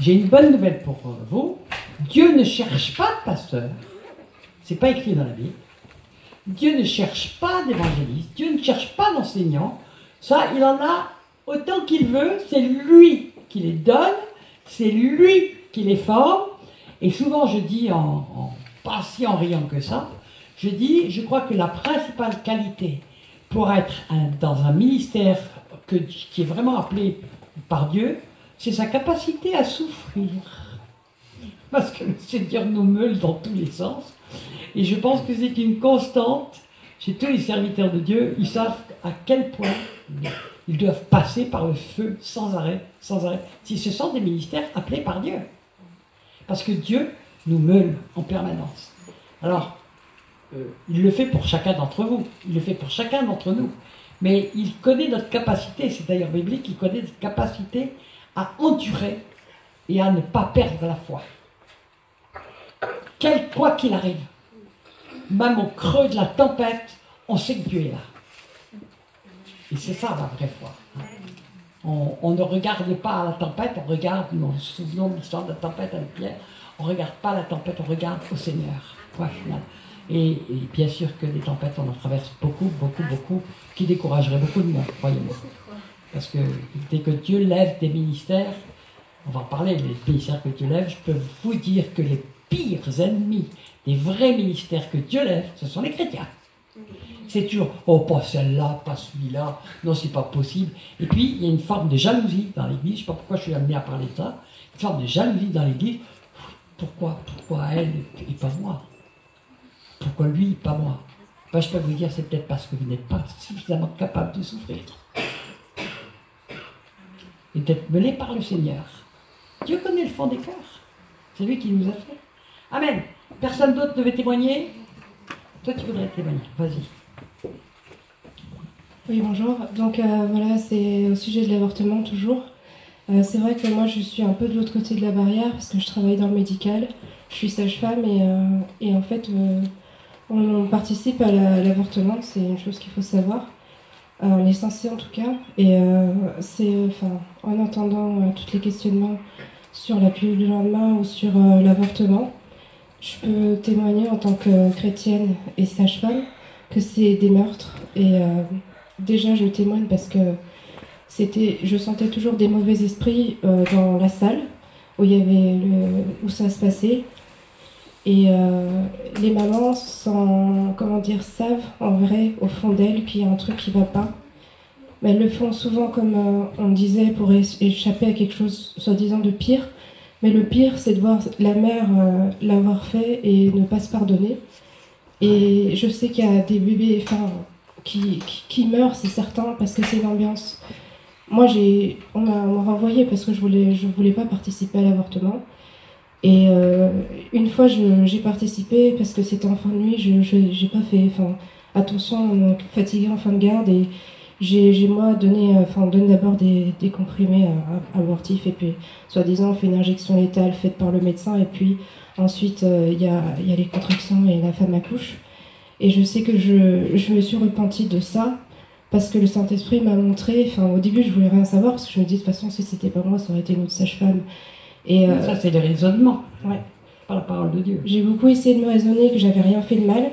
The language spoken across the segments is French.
j'ai une bonne nouvelle pour vous. Dieu ne cherche pas de pasteur. C'est pas écrit dans la Bible. Dieu ne cherche pas d'évangéliste. Dieu ne cherche pas d'enseignant. Ça, il en a autant qu'il veut. C'est lui qui les donne. C'est lui qui les forme. Et souvent, je dis, pas si en riant que ça, je crois que la principale qualité pour être dans un ministère qui est vraiment appelé par Dieu, c'est sa capacité à souffrir. Parce que le Seigneur nous meule dans tous les sens. Et je pense que c'est une constante chez tous les serviteurs de Dieu. Ils savent à quel point ils doivent passer par le feu sans arrêt, sans arrêt. Si ce sont des ministères appelés par Dieu. Parce que Dieu nous meule en permanence. Alors, il le fait pour chacun d'entre vous. Il le fait pour chacun d'entre nous. Mais il connaît notre capacité, c'est d'ailleurs biblique, il connaît notre capacité à endurer et à ne pas perdre la foi. Quoi qu'il arrive, même au creux de la tempête, on sait que Dieu est là. Et c'est ça la vraie foi. On ne regarde pas la tempête, on regarde, nous nous souvenons de l'histoire de la tempête avec Pierre, on ne regarde pas la tempête, on regarde au Seigneur. Point final. Et bien sûr que des tempêtes, on en traverse beaucoup, qui décourageraient beaucoup de monde, croyez-moi. Parce que dès que Dieu lève des ministères, on va en parler, les ministères que Dieu lève, je peux vous dire que les pires ennemis des vrais ministères que Dieu lève, ce sont les chrétiens. C'est toujours, oh, pas celle-là, pas celui-là, non, c'est pas possible. Et puis, il y a une forme de jalousie dans l'Église, je ne sais pas pourquoi je suis amené à parler de ça, une forme de jalousie dans l'Église. Pourquoi elle et pas moi? Pourquoi lui, pas moi? Ben, je peux vous dire, c'est peut-être parce que vous n'êtes pas suffisamment capable de souffrir. Et d'être mené par le Seigneur. Dieu connaît le fond des cœurs. C'est lui qui nous a fait. Amen. Personne d'autre ne veut témoigner? Toi, tu voudrais témoigner. Vas-y. Oui, bonjour. Donc voilà, c'est au sujet de l'avortement toujours. C'est vrai que moi, je suis un peu de l'autre côté de la barrière parce que je travaille dans le médical. Je suis sage-femme et en fait, on participe à l'avortement. C'est une chose qu'il faut savoir. On est censé en tout cas. Et en entendant tous les questionnements sur la pilule du lendemain ou sur l'avortement, je peux témoigner en tant que chrétienne et sage-femme que c'est des meurtres. Et déjà, je témoigne parce que je sentais toujours des mauvais esprits dans la salle où ça se passait. Et les mamans savent en vrai, au fond d'elles, qu'il y a un truc qui ne va pas. Mais elles le font souvent, comme on disait, pour échapper à quelque chose soi-disant de pire. Mais le pire, c'est de voir la mère l'avoir fait et ne pas se pardonner. Et je sais qu'il y a des bébés qui meurent, c'est certain, parce que c'est l'ambiance. Moi, on m'a renvoyée parce que je voulais pas participer à l'avortement. Et une fois, j'ai participé parce que c'était en fin de nuit, j'ai pas fait attention, fatiguée en fin de garde. Et j'ai moi donné d'abord des comprimés abortifs et puis soi-disant on fait une injection létale faite par le médecin et puis ensuite il y a les contractions et la femme accouche. Et je sais que je me suis repentie de ça parce que le Saint-Esprit m'a montré, au début je voulais rien savoir parce que je me dis de toute façon si c'était pas moi ça aurait été une autre sage-femme. Et ça c'est le raisonnement, ouais. Pas la parole de Dieu. J'ai beaucoup essayé de me raisonner que j'avais rien fait de mal.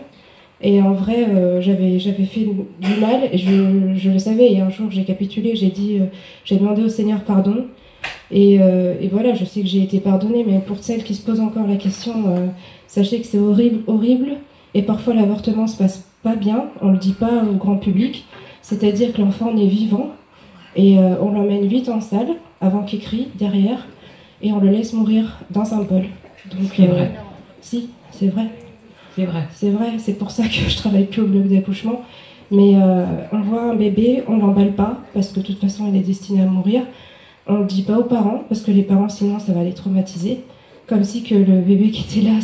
Et en vrai, j'avais fait du mal et je le savais. Et un jour, j'ai capitulé, j'ai demandé au Seigneur pardon. Et voilà, je sais que j'ai été pardonnée. Mais pour celles qui se posent encore la question, sachez que c'est horrible, horrible. Et parfois, l'avortement se passe pas bien. On le dit pas au grand public. C'est-à-dire que l'enfant est vivant et on l'emmène vite en salle avant qu'il crie derrière et on le laisse mourir dans un bol. Donc, c'est vrai. Si, c'est vrai. C'est vrai. C'est vrai, c'est pour ça que je travaille plus au bloc d'accouchement. Mais on voit un bébé, on l'emballe pas, parce que de toute façon il est destiné à mourir. On le dit pas aux parents, parce que les parents sinon ça va les traumatiser. Comme si que le bébé qui était là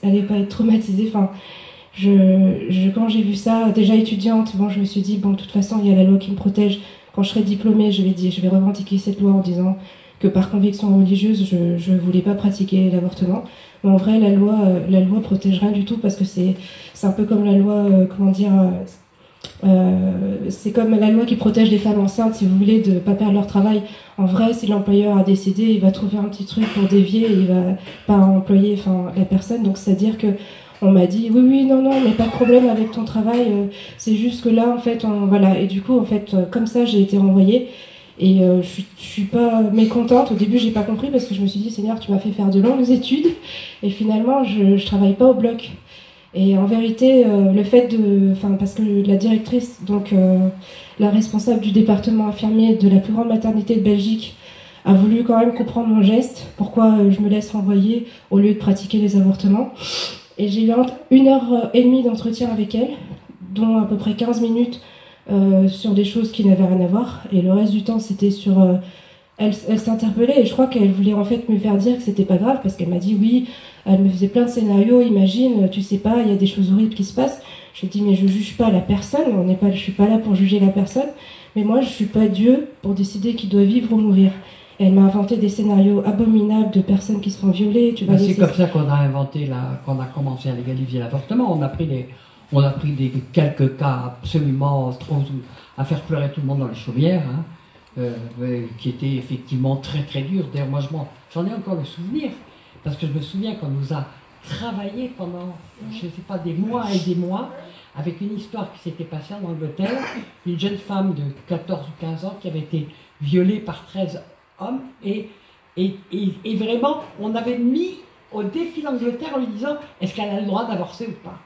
allait pas être traumatisé. Enfin, quand j'ai vu ça, déjà étudiante, je me suis dit, de toute façon il y a la loi qui me protège. Quand je serai diplômée, je vais revendiquer cette loi en disant que par conviction religieuse, je voulais pas pratiquer l'avortement. Mais en vrai, la loi protège rien du tout parce que c'est un peu comme la loi, c'est comme la loi qui protège les femmes enceintes, si vous voulez, de ne pas perdre leur travail. En vrai, si l'employeur a décidé, il va trouver un petit truc pour dévier et il va pas employer la personne. Donc c'est-à-dire que on m'a dit oui, non, mais pas de problème avec ton travail, c'est juste que là, en fait, voilà. Et du coup, en fait, comme ça, j'ai été renvoyée. Et je suis pas mécontente. Au début, j'ai pas compris parce que je me suis dit, Seigneur, tu m'as fait faire de longues études. Et finalement, je travaille pas au bloc. Et en vérité, le fait parce que la directrice, donc la responsable du département infirmier de la plus grande maternité de Belgique, a voulu quand même comprendre mon geste, pourquoi je me laisse renvoyer au lieu de pratiquer les avortements. Et j'ai eu 1h30 d'entretien avec elle, dont à peu près 15 minutes sur des choses qui n'avaient rien à voir. Et le reste du temps, c'était sur... Elle s'interpellait et je crois qu'elle voulait en fait me faire dire que c'était pas grave parce qu'elle m'a dit oui, elle me faisait plein de scénarios, imagine, tu sais pas, il y a des choses horribles qui se passent. Je lui ai dit mais je juge pas la personne, je suis pas là pour juger la personne, mais moi je suis pas Dieu pour décider qui doit vivre ou mourir. Et elle m'a inventé des scénarios abominables de personnes qui se font violer. C'est comme ça qu'on a inventé, qu'on a commencé à légaliser l'avortement. On a pris quelques cas absolument à faire pleurer tout le monde dans les chaumières. Hein. Qui était effectivement très très dur. D'ailleurs, moi j'en ai encore le souvenir, parce que je me souviens qu'on nous a travaillé pendant, je ne sais pas, des mois et des mois, avec une histoire qui s'était passée en Angleterre, une jeune femme de 14 ou 15 ans qui avait été violée par 13 hommes, et vraiment, on avait mis au défi l'Angleterre en lui disant, est-ce qu'elle a le droit d'avorcer ou pas?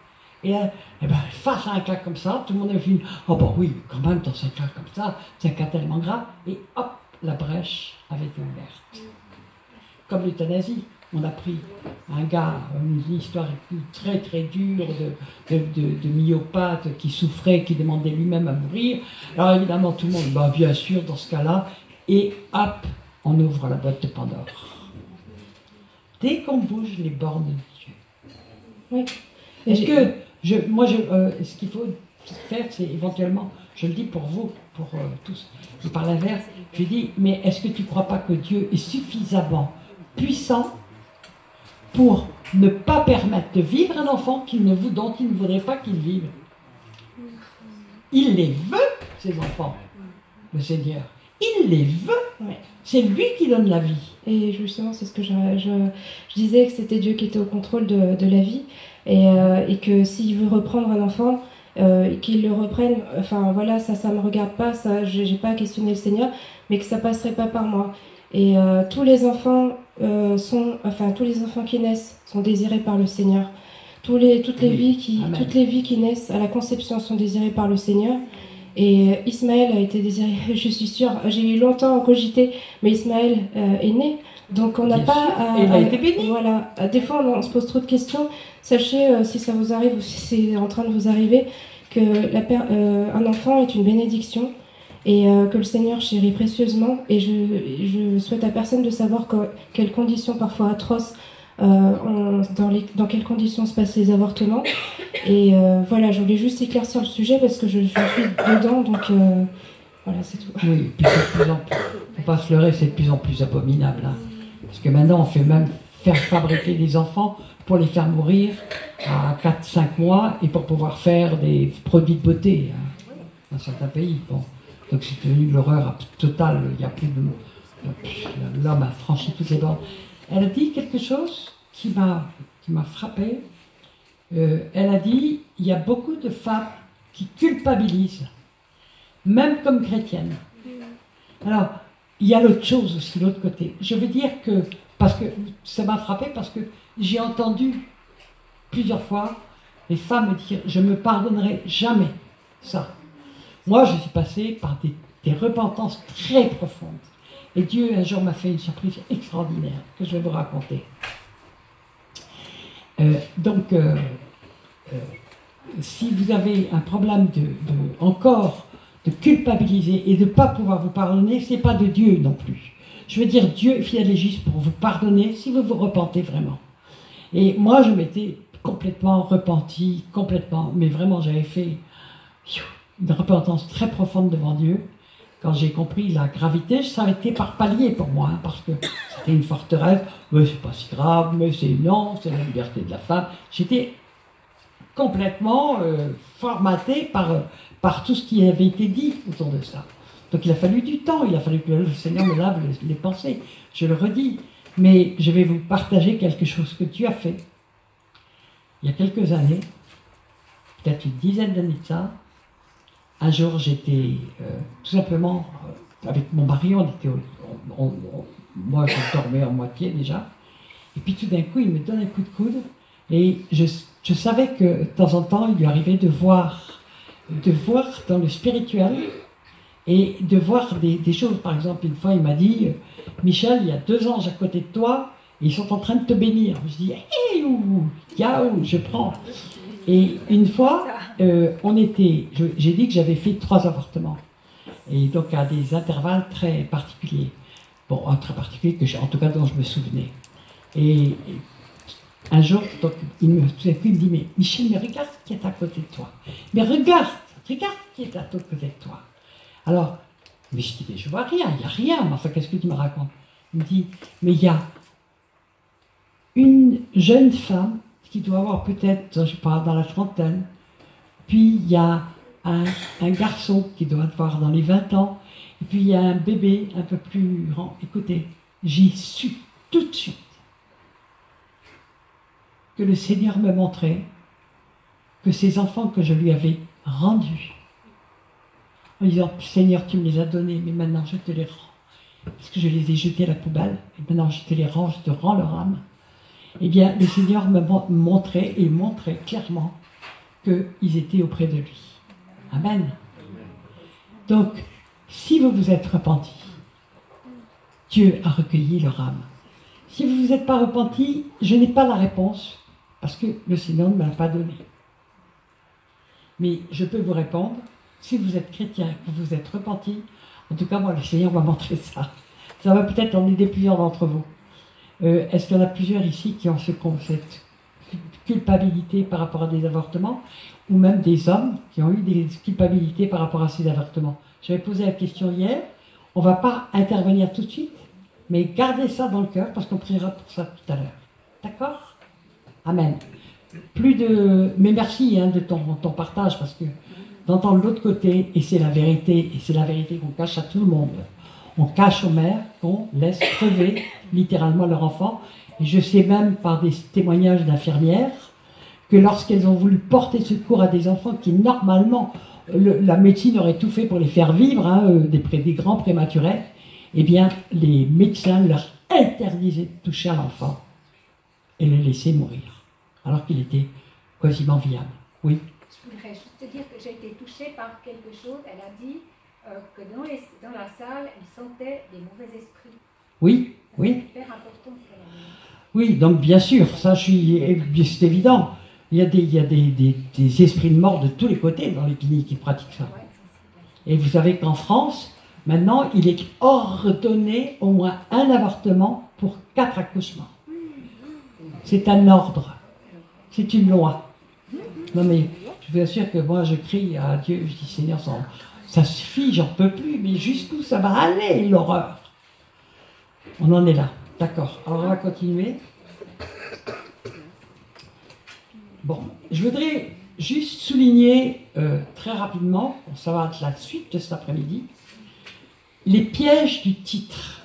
Et face à un cas comme ça, tout le monde avait fait oh bah oui, quand même, dans un cas comme ça, c'est un cas tellement grave. Et hop, la brèche avait été ouverte. Comme l'euthanasie, on a pris un gars, une histoire très très dure de myopathe qui souffrait, qui demandait lui-même à mourir. Alors évidemment, tout le monde, bah bien sûr, dans ce cas-là, et hop, on ouvre la boîte de Pandore. Dès qu'on bouge les bornes de Dieu. Oui. Est-ce que ce qu'il faut faire, c'est éventuellement, je le dis pour vous, pour tous, et par l'inverse, je dis, mais est-ce que tu ne crois pas que Dieu est suffisamment puissant pour ne pas permettre de vivre un enfant dont il ne voudrait pas qu'il vive? Il les veut, ces enfants, le Seigneur. Il les veut. Ouais. C'est lui qui donne la vie. Et justement, c'est ce que je disais, que c'était Dieu qui était au contrôle de la vie. Et que s'il veut reprendre un enfant, qu'il le reprenne, enfin voilà, ça me regarde pas, ça, j'ai pas questionné le Seigneur, mais que ça passerait pas par moi. Et tous les enfants qui naissent sont désirés par le Seigneur. Toutes les vies qui naissent à la conception sont désirées par le Seigneur. Et Ismaël a été désiré, je suis sûre, j'ai eu longtemps cogité, mais Ismaël est né. Donc on n'a pas à... il a été béni. Voilà. Des fois on se pose trop de questions. Sachez, si ça vous arrive ou si c'est en train de vous arriver, que un enfant est une bénédiction et que le Seigneur chérit précieusement. Et je souhaite à personne de savoir quelles conditions parfois atroces, dans quelles conditions se passent les avortements. Et voilà, je voulais juste éclaircir le sujet parce que je suis dedans, donc voilà, c'est tout. Oui, puis c'est de plus en plus, faut pas se leurrer, c'est de plus en plus abominable. Hein. Parce que maintenant, on fait même faire fabriquer des enfants pour les faire mourir à 4-5 mois et pour pouvoir faire des produits de beauté hein, dans certains pays. Bon. Donc c'est devenu l'horreur totale, il n'y a plus de... L'homme a franchi toutes les bornes. Elle a dit quelque chose qui m'a frappé. Elle a dit, il y a beaucoup de femmes qui culpabilisent, même comme chrétiennes. Alors, il y a l'autre chose aussi, l'autre côté. Je veux dire que, parce que ça m'a frappé, parce que j'ai entendu plusieurs fois les femmes dire, je ne me pardonnerai jamais ça. Moi, je suis passée par des repentances très profondes. Et Dieu, un jour, m'a fait une surprise extraordinaire que je vais vous raconter. Si vous avez un problème encore de culpabiliser et de ne pas pouvoir vous pardonner, ce n'est pas de Dieu non plus. Je veux dire, Dieu est fidèle et juste pour vous pardonner si vous vous repentez vraiment. Et moi, je m'étais complètement repentie, mais vraiment, j'avais fait une repentance très profonde devant Dieu. Quand j'ai compris la gravité, ça a été par palier pour moi, hein, parce que c'était une forteresse. Mais c'est pas si grave, mais c'est non, c'est la liberté de la femme. J'étais complètement formaté par tout ce qui avait été dit autour de ça. Donc il a fallu du temps, il a fallu que le Seigneur me lave les pensées, je le redis. Mais je vais vous partager quelque chose que Dieu a fait. Il y a quelques années, peut-être une dizaine d'années de ça, un jour j'étais tout simplement avec mon mari, moi je dormais en moitié déjà, et puis tout d'un coup il me donne un coup de coude, et je savais que de temps en temps il lui arrivait de voir dans le spirituel, et de voir des choses. Par exemple, une fois il m'a dit, Michel, il y a 2 anges à côté de toi, et ils sont en train de te bénir. Je dis, hé, yaou, je prends. Et une fois, j'ai dit que j'avais fait 3 avortements. Et donc à des intervalles très particuliers. Bon, très particuliers, en tout cas dont je me souvenais. Et un jour, donc, tout d'un coup, il me dit, mais Michel, mais regarde qui est à côté de toi. Mais regarde qui est à côté de toi. Alors, mais je dis, mais je vois rien, il n'y a rien. Mais enfin, qu'est-ce que tu me racontes? Il me dit, mais il y a une jeune femme qui doit avoir peut-être, je sais pas, dans la trentaine. Puis il y a un garçon qui doit avoir dans les 20 ans. Et puis il y a un bébé un peu plus grand. Écoutez, j'ai su tout de suite que le Seigneur me montrait que ces enfants que je lui avais rendus, en disant, Seigneur, tu me les as donnés, mais maintenant je te les rends. Parce que je les ai jetés à la poubelle, et maintenant je te les rends, je te rends leur âme. Eh bien, le Seigneur me montrait clairement qu'ils étaient auprès de lui. Amen. Donc, si vous vous êtes repentis, Dieu a recueilli leur âme. Si vous ne vous êtes pas repentis, je n'ai pas la réponse, parce que le Seigneur ne me l'a pas donnée. Mais je peux vous répondre, si vous êtes chrétien, que vous vous êtes repentis, en tout cas, moi, le Seigneur m'a montré ça. Ça va peut-être en aider plusieurs d'entre vous. Est-ce qu'il y en a plusieurs ici qui ont cette culpabilité par rapport à des avortements, ou même des hommes qui ont eu des culpabilités par rapport à ces avortements? J'avais posé la question hier, on ne va pas intervenir tout de suite, mais gardez ça dans le cœur, parce qu'on priera pour ça tout à l'heure. D'accord? Amen. Mais merci de ton partage, parce que d'entendre l'autre côté, et c'est la vérité qu'on cache à tout le monde. On cache aux mères qu'on laisse crever littéralement leur enfant. Et je sais même par des témoignages d'infirmières que lorsqu'elles ont voulu porter secours à des enfants qui normalement, la médecine aurait tout fait pour les faire vivre, des grands prématurés, eh bien les médecins leur interdisaient de toucher à l'enfant et le laisser mourir, alors qu'il était quasiment viable. Oui. Je voudrais juste te dire que j'ai été touchée par quelque chose. Elle a dit que dans la salle, elle sentait des mauvais esprits. Oui, ça, oui. C'est hyper important ce qu'elle a dit. Oui, donc bien sûr, ça c'est évident. Il y a des esprits de mort de tous les côtés dans les cliniques qui pratiquent ça. Et vous savez qu'en France, maintenant, il est ordonné au moins un avortement pour 4 accouchements. C'est un ordre. C'est une loi. Non mais, je vous assure que moi, je crie à Dieu, je dis, Seigneur, ça suffit, j'en peux plus, mais jusqu'où ça va aller, l'horreur? On en est là. D'accord. Alors, on va continuer. Bon, je voudrais juste souligner très rapidement, ça va être la suite de cet après-midi, les pièges du titre.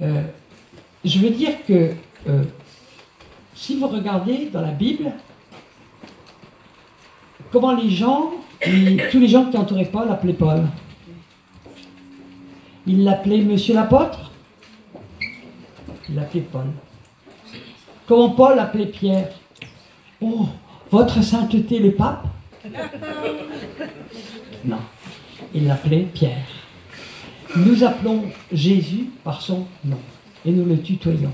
Je veux dire que si vous regardez dans la Bible, comment tous les gens qui entouraient Paul appelaient Paul. Ils l'appelaient Monsieur l'apôtre. Il l'appelait Paul. Comment Paul appelait Pierre? Oh, votre sainteté le pape? Non, il l'appelait Pierre. Nous appelons Jésus par son nom et nous le tutoyons.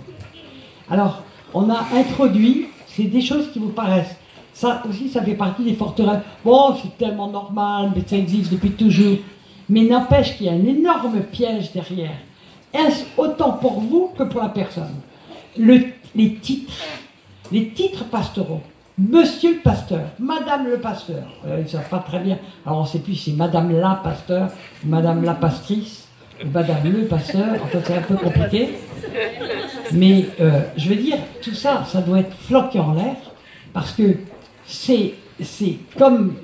Alors, on a introduit, c'est des choses qui vous paraissent, ça aussi ça fait partie des forteresses. Bon, c'est tellement normal, mais ça existe depuis toujours. Mais n'empêche qu'il y a un énorme piège derrière. Est-ce autant pour vous que pour la personne? Les titres pastoraux. Monsieur le pasteur, Madame le pasteur, ils ne savent pas très bien. Alors on ne sait plus si c'est Madame la pasteur, Madame la pastrice, ou Madame le pasteur, en fait c'est un peu compliqué. Mais je veux dire, tout ça, ça doit être floqué en l'air, parce que c'est comme...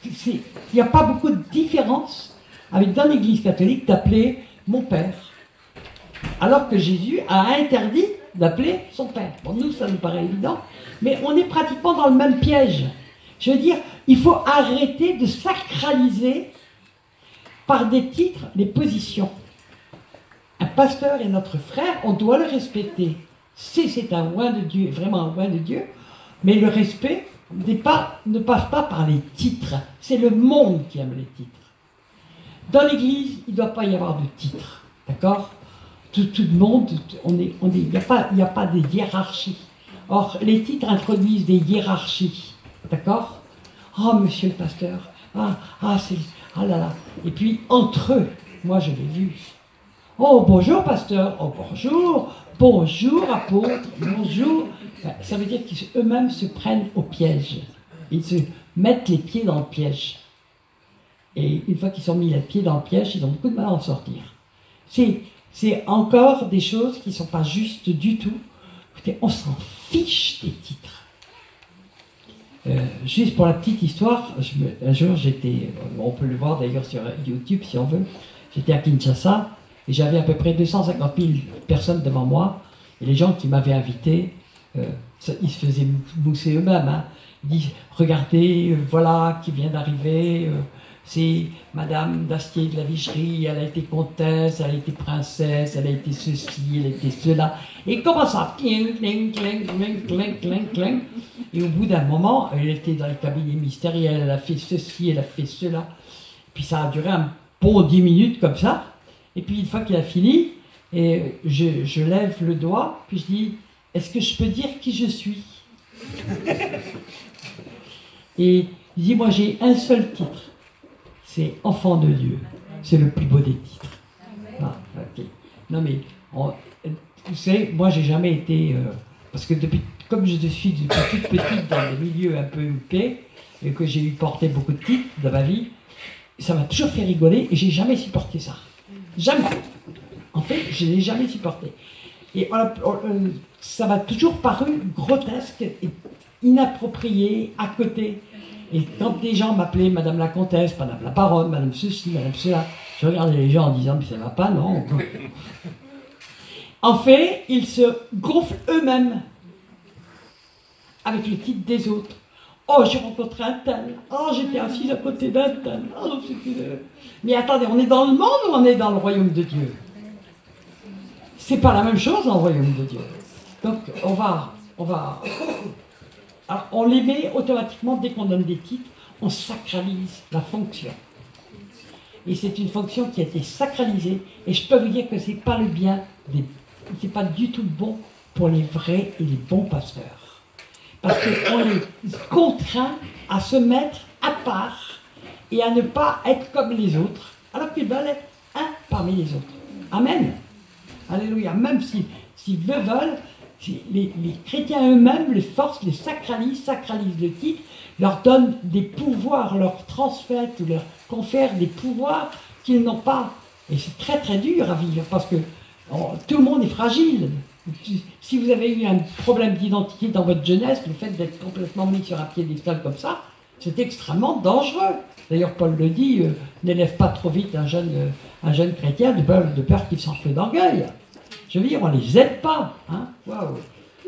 Il n'y a pas beaucoup de différence avec dans l'Église catholique d'appeler mon père. Alors que Jésus a interdit d'appeler son père. Pour nous, ça nous paraît évident, mais on est pratiquement dans le même piège. Je veux dire, il faut arrêter de sacraliser par des titres les positions. Un pasteur est notre frère, on doit le respecter. C'est un oint de Dieu, vraiment un oint de Dieu, mais le respect ne passe pas par les titres. C'est le monde qui aime les titres. Dans l'Église, il ne doit pas y avoir de titres, d'accord? Tout le monde, il n'y a pas de hiérarchie. Or, les titres introduisent des hiérarchies, d'accord? Oh, monsieur le pasteur, ah là là. Et puis, entre eux, moi je l'ai vu. Oh, bonjour pasteur, oh, bonjour apôtre, bonjour. Ça veut dire qu'eux-mêmes se prennent au piège. Ils se mettent les pieds dans le piège. Et une fois qu'ils sont mis les pieds dans le piège, ils ont beaucoup de mal à en sortir. C'est encore des choses qui ne sont pas justes du tout. Écoutez, on s'en fiche des titres. Juste pour la petite histoire, un jour j'étais, on peut le voir d'ailleurs sur YouTube si on veut, j'étais à Kinshasa et j'avais à peu près 250 000 personnes devant moi et les gens qui m'avaient invité, ils se faisaient mousser eux-mêmes. Hein. Ils disent, regardez, voilà qui vient d'arriver, c'est Madame d'Astier de la Vigerie, elle a été comtesse, elle a été princesse, elle a été ceci, elle a été cela. Et comment ça? Cling, cling, cling, cling, cling, cling, cling. Et au bout d'un moment, elle était dans les cabinets ministériels, elle a fait ceci, elle a fait cela. Puis ça a duré un bon 10 minutes comme ça. Et puis une fois qu'il a fini, et je lève le doigt, puis je dis, est-ce que je peux dire qui je suis? Et il dit, moi j'ai un seul titre. C'est enfant de Dieu. C'est le plus beau des titres. Ah, okay. Non mais, vous savez, moi j'ai jamais été... parce que comme je suis depuis toute petite dans des milieux un peu huppés, et que j'ai eu porté beaucoup de titres dans ma vie, ça m'a toujours fait rigoler et j'ai jamais supporté ça. Jamais. En fait, je n'ai jamais supporté. Et ça m'a toujours paru grotesque et inapproprié, à côté. Et quand des gens m'appelaient Madame la Comtesse, Madame la Baronne, Madame ceci, Madame cela, je regardais les gens en disant, mais ça ne va pas, non. En fait, ils se gonflent eux-mêmes avec le titre des autres. Oh, j'ai rencontré un tel. Oh, j'étais assise à côté d'un tel. Oh, mais attendez, on est dans le monde ou on est dans le royaume de Dieu? C'est pas la même chose dans le royaume de Dieu. Donc, alors, on les met automatiquement, dès qu'on donne des titres, on sacralise la fonction. Et c'est une fonction qui a été sacralisée, et je peux vous dire que c'est pas le bien, c'est pas du tout bon pour les vrais et les bons pasteurs. Parce qu'on les contraint à se mettre à part et à ne pas être comme les autres, alors qu'ils veulent être un parmi les autres. Amen. Alléluia. Même s'ils veulent, les chrétiens eux-mêmes les forcent, les sacralisent le titre, leur donnent des pouvoirs, leur transmettent ou leur confèrent des pouvoirs qu'ils n'ont pas. Et c'est très très dur à vivre parce que tout le monde est fragile. Si vous avez eu un problème d'identité dans votre jeunesse, le fait d'être complètement mis sur un piédestal comme ça, c'est extrêmement dangereux. D'ailleurs, Paul le dit, n'élève pas trop vite un jeune chrétien de peur qu'il s'enfle d'orgueil. Je veux dire, on ne les aide pas. Hein. Waouh.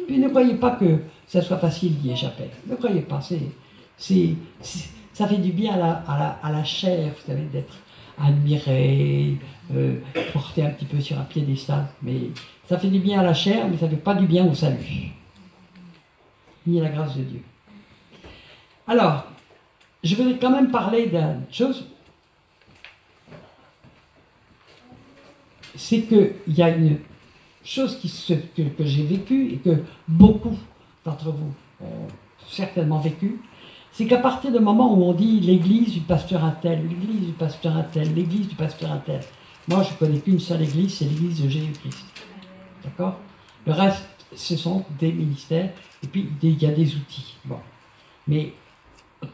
Puis ne croyez pas que ça soit facile d'y échapper. Ne croyez pas. Ça fait du bien à la chair, vous savez, d'être admiré, porté un petit peu sur un piédestal. Mais ça fait du bien à la chair, mais ça ne fait pas du bien au salut. Ni à la grâce de Dieu. Alors, je voudrais quand même parler d'une chose. C'est qu'il y a une chose que j'ai vécue et que beaucoup d'entre vous ont certainement vécu, c'est qu'à partir du moment où on dit l'église du pasteur un tel, l'église du pasteur un tel, l'église du pasteur un tel, moi je ne connais qu'une seule église, c'est l'église de Jésus-Christ. D'accord? Le reste, ce sont des ministères et puis il y a des outils. Bon. Mais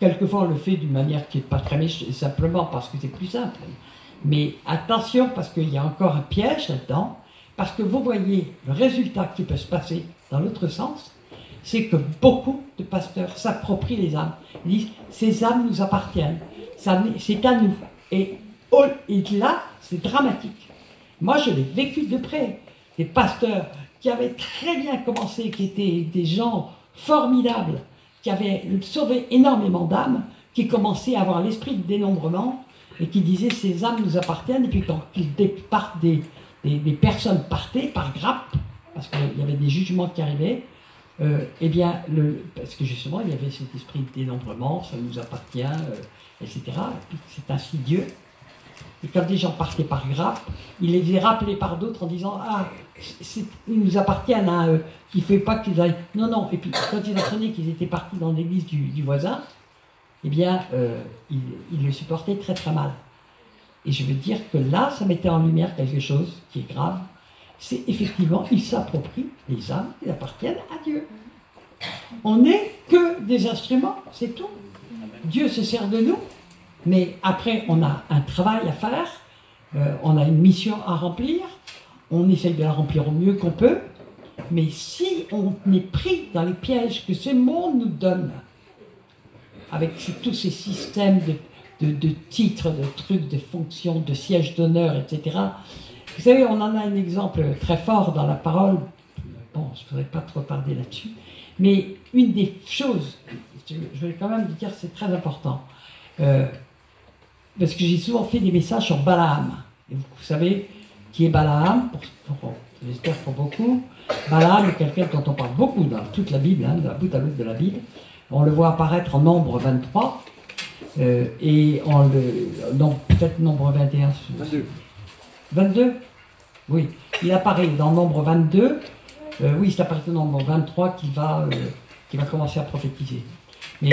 quelquefois on le fait d'une manière qui n'est pas très méchante, simplement parce que c'est plus simple. Mais attention, parce qu'il y a encore un piège là-dedans, parce que vous voyez le résultat qui peut se passer dans l'autre sens. c'est que beaucoup de pasteurs s'approprient les âmes. Ils disent, ces âmes nous appartiennent, c'est à nous. Et là, c'est dramatique. Moi, je l'ai vécu de près. Des pasteurs qui avaient très bien commencé, qui étaient des gens formidables, qui avaient sauvé énormément d'âmes, qui commençaient à avoir l'esprit de dénombrement et qui disaient ces âmes nous appartiennent. Et puis quand des personnes partaient par grappe, parce qu'il y avait des jugements qui arrivaient, eh bien, parce que justement il y avait cet esprit de dénombrement, ça nous appartient, etc. Et puis c'est ainsi Dieu. Et quand des gens partaient par grappe, il les faisait rappeler par d'autres en disant ah, ils nous appartiennent, hein, qu'il ne fait pas qu'ils aillent. Non, non. Et puis quand ils apprenaient qu'ils étaient partis dans l'église du voisin, eh bien, ils le supportaient très très mal. Et je veux dire que là, ça mettait en lumière quelque chose qui est grave. C'est effectivement, ils s'approprient les âmes qui appartiennent à Dieu. On n'est que des instruments, c'est tout. Dieu se sert de nous. Mais après, on a un travail à faire, on a une mission à remplir, on essaye de la remplir au mieux qu'on peut, mais si on est pris dans les pièges que ce monde nous donne, avec tous ces systèmes de titres, de trucs, de fonctions, de sièges d'honneur, etc., vous savez, on en a un exemple très fort dans la parole, bon, je ne voudrais pas trop tarder là-dessus, mais une des choses, je vais quand même vous dire, c'est très important, parce que j'ai souvent fait des messages sur Balaam. Et vous savez qui est Balaam, j'espère pour beaucoup. Balaam est quelqu'un dont on parle beaucoup dans toute la Bible, hein, de la bout à l'autre de la Bible. On le voit apparaître en Nombre 23, et peut-être Nombre 21. 22. 22 Oui, il apparaît dans Nombre 22. Oui, c'est à partir de Nombre 23 qu'il va commencer à prophétiser. Mais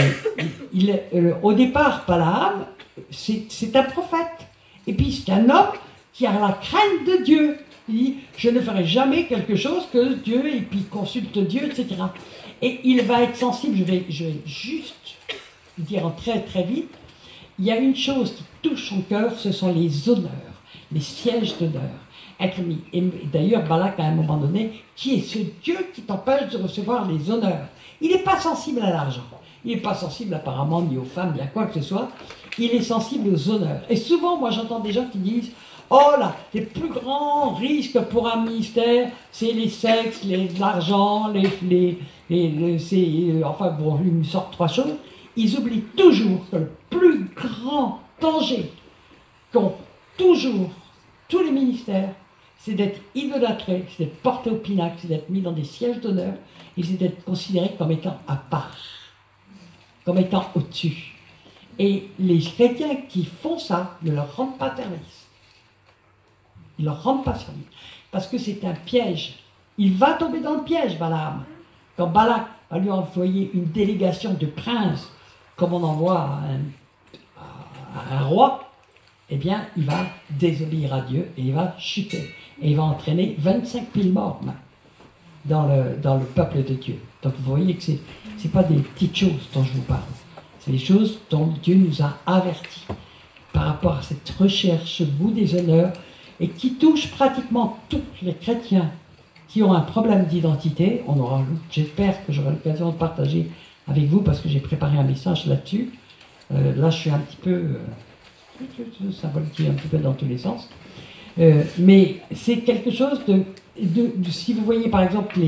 au départ, Balaam, c'est un prophète. Et puis c'est un homme qui a la crainte de Dieu. Il dit, je ne ferai jamais quelque chose que Dieu, et puis consulte Dieu, etc. Et il va être sensible, je vais juste dire très très vite, il y a une chose qui touche son cœur, ce sont les honneurs, les sièges d'honneur. Être mis. Et d'ailleurs, Balak, à un moment donné, qui est ce Dieu qui t'empêche de recevoir les honneurs? Il n'est pas sensible à l'argent. Il n'est pas sensible apparemment ni aux femmes, ni à quoi que ce soit. Il est sensible aux honneurs. Et souvent, moi, j'entends des gens qui disent « Oh là, les plus grands risques pour un ministère, c'est les sexes, l'argent, enfin, bon, ils me sortent trois choses. » Ils oublient toujours que le plus grand danger qu'ont toujours tous les ministères, c'est d'être idolâtré, c'est d'être porté au pinacle, c'est d'être mis dans des sièges d'honneur, et c'est d'être considéré comme étant à part, comme étant au-dessus. Et les chrétiens qui font ça ne leur rendent pas service. Ils ne leur rendent pas service. Parce que c'est un piège. Il va tomber dans le piège, Balaam. Quand Balak va lui envoyer une délégation de princes, comme on envoie à un roi, eh bien, il va désobéir à Dieu et il va chuter. Et il va entraîner 25 000 morts dans le peuple de Dieu. Donc vous voyez que ce n'est pas des petites choses dont je vous parle. C'est des choses dont Dieu nous a avertis par rapport à cette recherche, goût des honneurs, et qui touche pratiquement tous les chrétiens qui ont un problème d'identité. J'espère que j'aurai l'occasion de partager avec vous parce que j'ai préparé un message là-dessus. Là, je suis un petit peu... ça voltige un petit peu dans tous les sens. Mais c'est quelque chose si vous voyez par exemple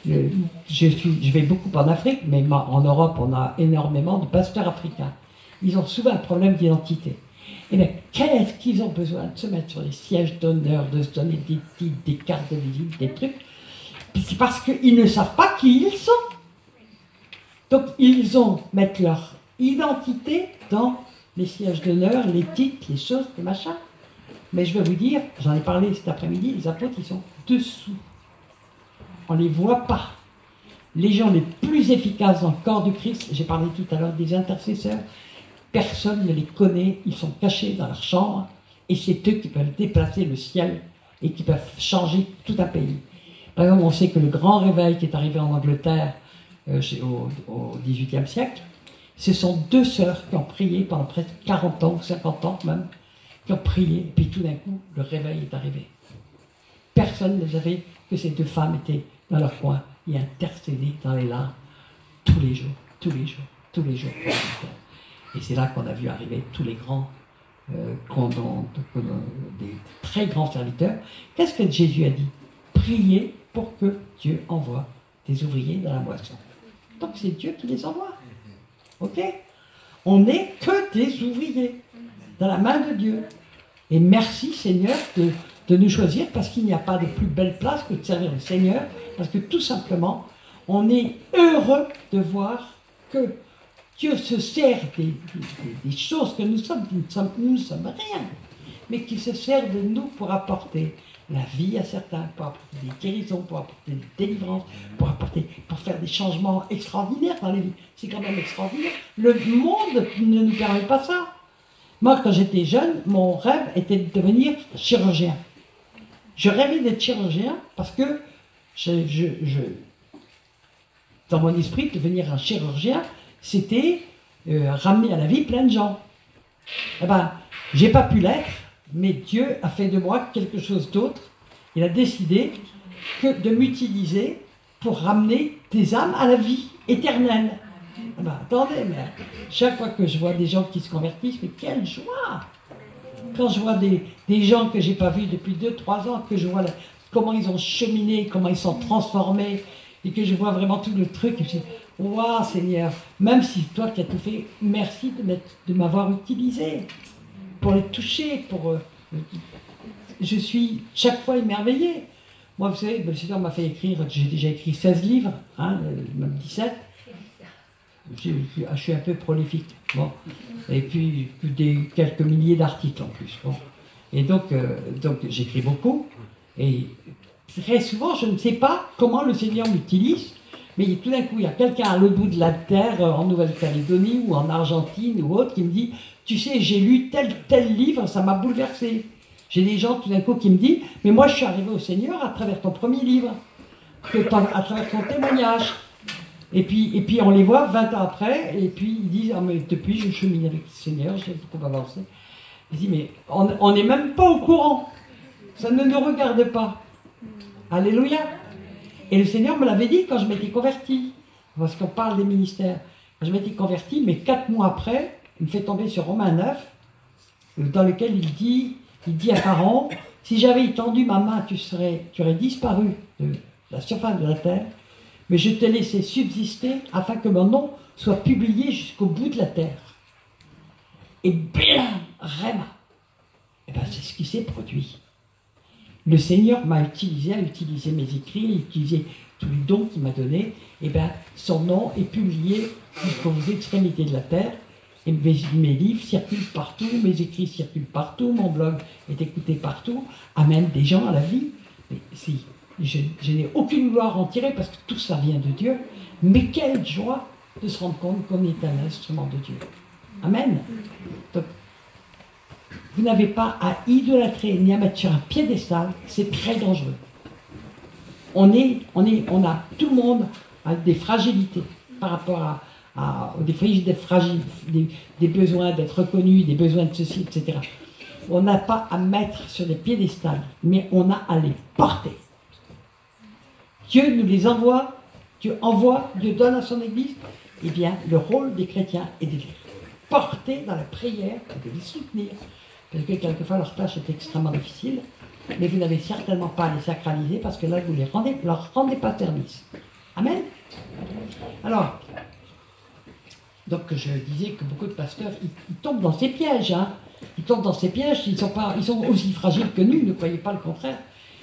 je vais beaucoup en Afrique, mais en Europe on a énormément de pasteurs africains. Ils ont souvent un problème d'identité. Et bien qu'est-ce qu'ils ont besoin de se mettre sur les sièges d'honneur, de se donner des titres, des cartes de visite, des trucs? C'est parce qu'ils ne savent pas qui ils sont. Donc ils mettent leur identité dans les sièges d'honneur, les titres, les choses, les machins. Mais je vais vous dire, j'en ai parlé cet après-midi, les apôtres, ils sont dessous. On ne les voit pas. Les gens les plus efficaces dans le corps du Christ, j'ai parlé tout à l'heure des intercesseurs, personne ne les connaît, ils sont cachés dans leur chambre, et c'est eux qui peuvent déplacer le ciel et qui peuvent changer tout un pays. Par exemple, on sait que le grand réveil qui est arrivé en Angleterre au XVIIIe siècle, ce sont deux sœurs qui ont prié pendant presque 40 ans, ou 50 ans même, qui ont prié, et puis tout d'un coup, le réveil est arrivé. Personne ne savait que ces deux femmes étaient dans leur coin, et intercéder dans les larmes tous les jours, tous les jours, tous les jours. Et c'est là qu'on a vu arriver tous les grands, des très grands serviteurs. Qu'est-ce que Jésus a dit? Priez pour que Dieu envoie des ouvriers dans la moisson. Donc c'est Dieu qui les envoie. Ok? On n'est que des ouvriers dans la main de Dieu. Et merci Seigneur de nous choisir, parce qu'il n'y a pas de plus belle place que de servir le Seigneur, parce que tout simplement, on est heureux de voir que Dieu se sert des choses que nous sommes rien, mais qu'il se sert de nous pour apporter la vie à certains, pour apporter des guérisons, pour apporter des délivrances, pour faire des changements extraordinaires dans les vies. C'est quand même extraordinaire. Le monde ne nous permet pas ça. Moi, quand j'étais jeune, mon rêve était de devenir chirurgien. Je rêvais d'être chirurgien parce que dans mon esprit, devenir un chirurgien, c'était ramener à la vie plein de gens. Eh ben, j'ai pas pu l'être, mais Dieu a fait de moi quelque chose d'autre. Il a décidé que de m'utiliser pour ramener des âmes à la vie éternelle. Eh ben, attendez, mais chaque fois que je vois des gens qui se convertissent, mais quelle joie! Quand je vois des gens que j'ai pas vus depuis 2-3 ans, que je vois comment ils ont cheminé, comment ils sont transformés, et que je vois vraiment tout le truc, et je dis, waouh Seigneur, même si toi qui as tout fait, merci de m'avoir utilisé pour les toucher, je suis chaque fois émerveillé. Moi, vous savez, le Seigneur m'a fait écrire, j'ai déjà écrit 16 livres, hein, même 17. Je suis un peu prolifique. Bon. Et puis quelques milliers d'articles en plus. Bon. Et donc j'écris beaucoup. Et très souvent, je ne sais pas comment le Seigneur m'utilise, mais tout d'un coup, il y a quelqu'un à l'autre bout de la terre, en Nouvelle-Calédonie ou en Argentine ou autre, qui me dit, tu sais, j'ai lu tel livre, ça m'a bouleversé. J'ai des gens tout d'un coup qui me disent, mais moi je suis arrivé au Seigneur à travers ton premier livre, à travers ton témoignage. Et puis on les voit 20 ans après, et puis ils disent, ah, mais depuis je chemine avec le Seigneur, j'ai beaucoup avancé. Ils disent, mais on n'est même pas au courant, ça ne nous regarde pas. Alléluia. Et le Seigneur me l'avait dit quand je m'étais converti, parce qu'on parle des ministères. Quand je m'étais converti, mais 4 mois après, il me fait tomber sur Romains 9, dans lequel il dit à Pharaon, si j'avais étendu ma main, tu aurais disparu de la surface de la terre, mais je t'ai laissé subsister afin que mon nom soit publié jusqu'au bout de la terre. Et bien, Réma. Et bien, c'est ce qui s'est produit. Le Seigneur m'a utilisé, a utilisé mes écrits, a utilisé tous les dons qu'il m'a donnés. Et bien, son nom est publié jusqu'aux extrémités de la terre. Et mes livres circulent partout, mes écrits circulent partout, mon blog est écouté partout, amène des gens à la vie. Mais si, je n'ai aucune gloire à en tirer parce que tout ça vient de Dieu. Mais quelle joie de se rendre compte qu'on est un instrument de Dieu. Amen. Donc, vous n'avez pas à idolâtrer ni à mettre sur un piédestal, c'est très dangereux. On a tout le monde a des fragilités par rapport des besoins d'être reconnu, des besoins de ceci, etc. On n'a pas à mettre sur des piédestals, mais on a à les porter. Dieu nous les envoie, Dieu donne à son Église. Eh bien, le rôle des chrétiens est de les porter dans la prière, de les soutenir, parce que quelquefois leur tâche est extrêmement difficile, mais vous n'avez certainement pas à les sacraliser, parce que là, vous ne leur rendez pas service. Amen. Alors, donc je disais que beaucoup de pasteurs, ils tombent dans ces pièges. Hein. Ils tombent dans ces pièges, ils sont aussi fragiles que nous, ne croyez pas le contraire.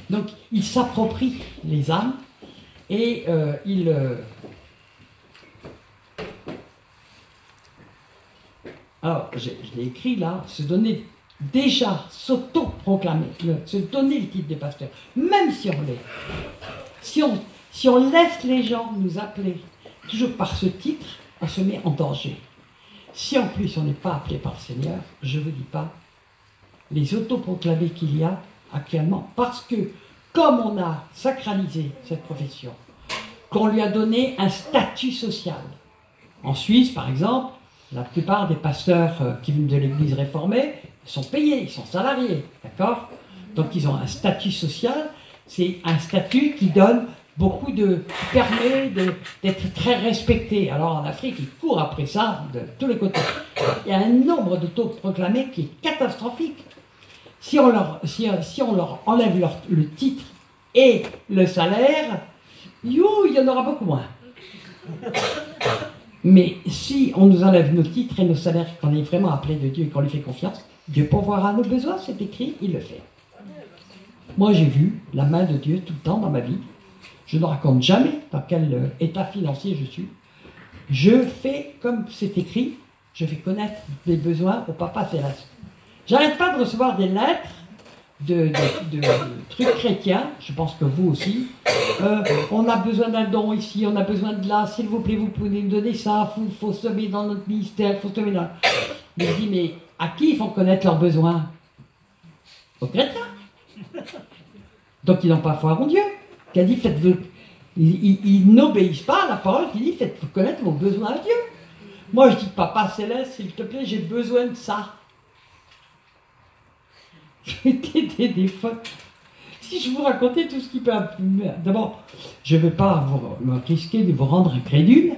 Donc, ils s'approprient les âmes, et alors, je l'ai écrit là, s'auto-proclamer, se donner le titre de pasteur, même si on l'est. Si on laisse les gens nous appeler toujours par ce titre, on se met en danger. Si en plus on n'est pas appelé par le Seigneur, je ne vous dis pas les autoproclamés qu'il y a actuellement, parce que comme on a sacralisé cette profession, qu'on lui a donné un statut social. En Suisse, par exemple, la plupart des pasteurs qui viennent de l'église réformée sont payés, ils sont salariés, d'accord? Donc ils ont un statut social, c'est un statut qui donne beaucoup de permet d'être très respecté. Alors en Afrique, ils courent après ça de tous les côtés. Il y a un nombre d'autoproclamés qui est catastrophique. Si on leur enlève le titre et le salaire, il y en aura beaucoup moins. Mais si on nous enlève nos titres et nos salaires, qu'on est vraiment appelé de Dieu et qu'on lui fait confiance, Dieu pourvoira à nos besoins, c'est écrit, il le fait. Moi j'ai vu la main de Dieu tout le temps dans ma vie. Je ne raconte jamais dans quel état financier je suis. Je fais comme c'est écrit, je fais connaître les besoins au Papa Céleste. J'arrête pas de recevoir des lettres de trucs chrétiens, je pense que vous aussi. On a besoin d'un don ici, on a besoin de là, s'il vous plaît, vous pouvez nous donner ça, il faut semer dans notre ministère, il faut semer dans... Je dis, mais à qui ils font connaître leurs besoins? Aux chrétiens. Donc ils n'ont pas foi en Dieu. Qui a dit, ils n'obéissent pas à la parole qui dit, faites connaître vos besoins à Dieu. Moi je dis, Papa Céleste, s'il te plaît, j'ai besoin de ça. Des fautes. Si je vous racontais tout ce qui peut... D'abord, je ne vais pas me risquer de vous rendre incrédule,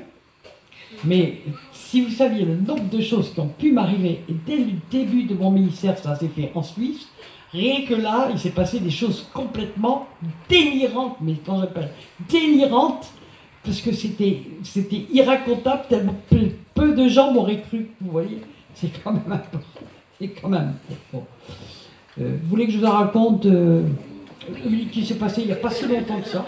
mais si vous saviez le nombre de choses qui ont pu m'arriver, et dès le début de mon ministère, ça s'est fait en Suisse, rien que là, il s'est passé des choses complètement délirantes, mais quand j'appelle délirantes, parce que c'était irracontable, tellement peu de gens m'auraient cru, vous voyez, c'est quand même important. C'est quand même... Bon. Vous voulez que je vous en raconte qui s'est passé il n'y a pas si longtemps que ça?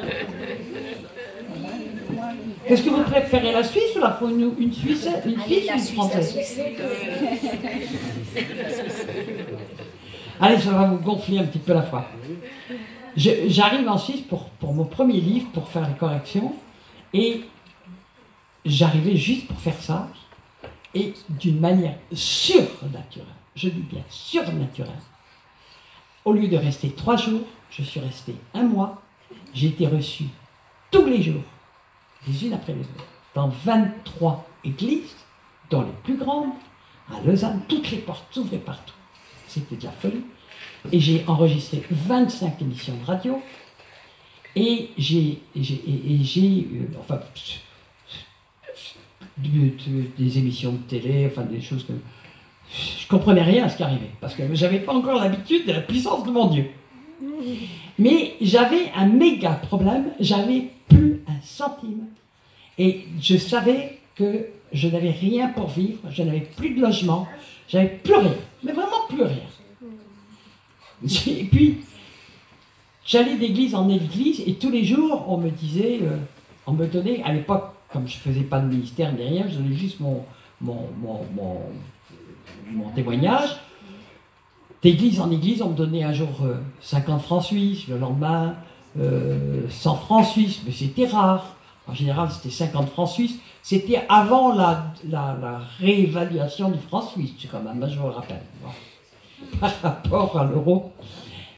Est-ce que vous préférez la Suisse ou une Suisse, une Française? Allez, ça va vous gonfler un petit peu la foi. J'arrive en Suisse pour mon premier livre, pour faire les corrections, et j'arrivais juste pour faire ça, et d'une manière surnaturelle, je dis bien surnaturelle. Au lieu de rester 3 jours, je suis resté 1 mois. J'ai été reçu tous les jours, les unes après les autres, dans 23 églises, dont les plus grandes, à Lausanne. Toutes les portes s'ouvraient partout. C'était de la folie. Et j'ai enregistré 25 émissions de radio. Et enfin, des émissions de télé, enfin des choses que... Je comprenais rien à ce qui arrivait, parce que j'avais pas encore l'habitude de la puissance de mon Dieu. Mais j'avais un méga problème, j'avais plus un centime. Et je savais que je n'avais rien pour vivre, je n'avais plus de logement, j'avais plus rien, mais vraiment plus rien. Et puis, j'allais d'église en église, et tous les jours, on me disait, on me donnait, à l'époque, comme je faisais pas de ministère ni rien, je donnais juste mon témoignage. D'église en église, on me donnait un jour 50 francs suisses, le lendemain 100 francs suisses, mais c'était rare. En général, c'était 50 francs suisses. C'était avant la réévaluation du franc suisse, c'est quand même, je vous le rappelle. Bon. Par rapport à l'euro.